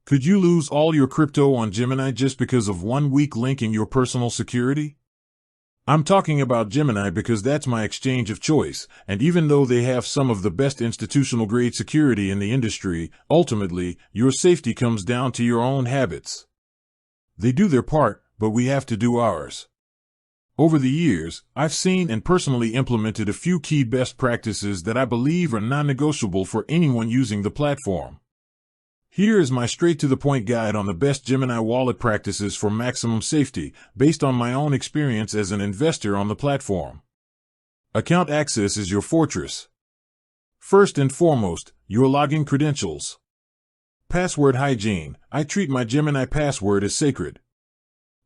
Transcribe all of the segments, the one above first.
Could you lose all your crypto on Gemini just because of one weak link in your personal security? I'm talking about Gemini because that's my exchange of choice, and even though they have some of the best institutional-grade security in the industry, ultimately, your safety comes down to your own habits. They do their part, but we have to do ours. Over the years, I've seen and personally implemented a few key best practices that I believe are non-negotiable for anyone using the platform. Here is my straight-to-the-point guide on the best Gemini wallet practices for maximum safety, based on my own experience as an investor on the platform. Account access is your fortress. First and foremost, your login credentials. Password hygiene. I treat my Gemini password as sacred.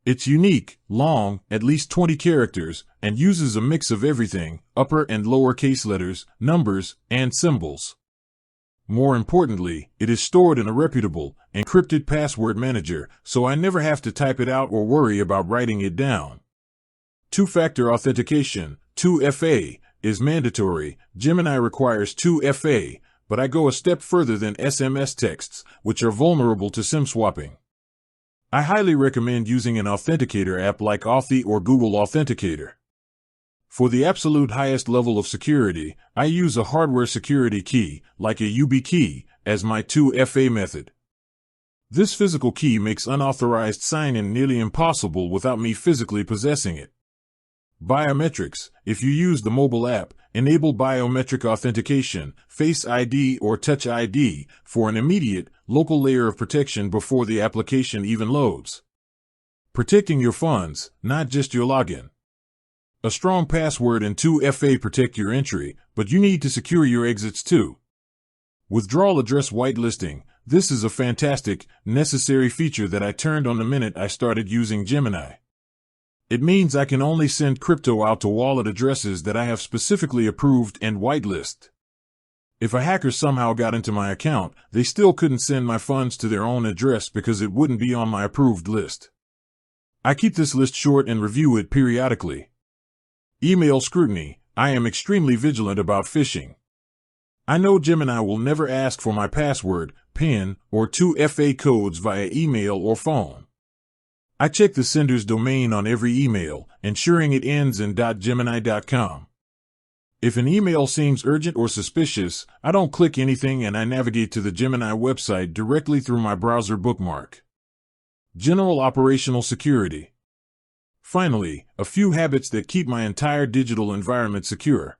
It's unique, long, at least 20 characters, and uses a mix of everything, upper and lower case letters, numbers, and symbols. More importantly, it is stored in a reputable, encrypted password manager, so I never have to type it out or worry about writing it down. Two-factor authentication, 2FA, is mandatory. Gemini requires 2FA, but I go a step further than SMS texts, which are vulnerable to SIM swapping. I highly recommend using an authenticator app like Authy or Google Authenticator. For the absolute highest level of security, I use a hardware security key, like a YubiKey, as my 2FA method. This physical key makes unauthorized sign-in nearly impossible without me physically possessing it. Biometrics. If you use the mobile app, enable biometric authentication, Face ID or Touch ID, for an immediate, local layer of protection before the application even loads. Protecting your funds, not just your login. A strong password and 2FA protect your entry, but you need to secure your exits too. Withdrawal address whitelisting. This is a fantastic, necessary feature that I turned on the minute I started using Gemini. It means I can only send crypto out to wallet addresses that I have specifically approved and whitelist. If a hacker somehow got into my account, they still couldn't send my funds to their own address because it wouldn't be on my approved list. I keep this list short and review it periodically. Email scrutiny. I am extremely vigilant about phishing. I know Gemini will never ask for my password, PIN, or 2FA codes via email or phone. I check the sender's domain on every email, ensuring it ends in .gemini.com. If an email seems urgent or suspicious, I don't click anything and I navigate to the Gemini website directly through my browser bookmark. General operational security. Finally, a few habits that keep my entire digital environment secure.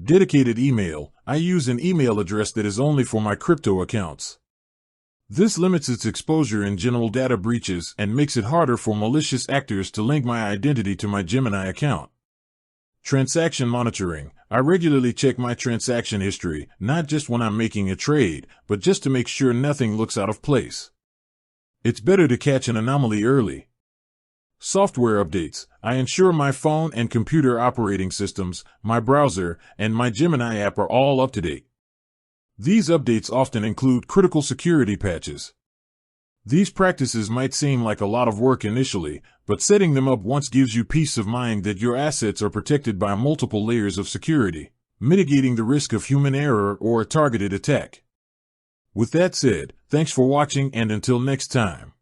Dedicated email. I use an email address that is only for my crypto accounts. This limits its exposure in general data breaches and makes it harder for malicious actors to link my identity to my Gemini account. Transaction monitoring. I regularly check my transaction history, not just when I'm making a trade, but just to make sure nothing looks out of place. It's better to catch an anomaly early. Software updates. I ensure my phone and computer operating systems, my browser, and my Gemini app are all up to date. These updates often include critical security patches. These practices might seem like a lot of work initially, but setting them up once gives you peace of mind that your assets are protected by multiple layers of security, mitigating the risk of human error or a targeted attack. With that said, thanks for watching and until next time.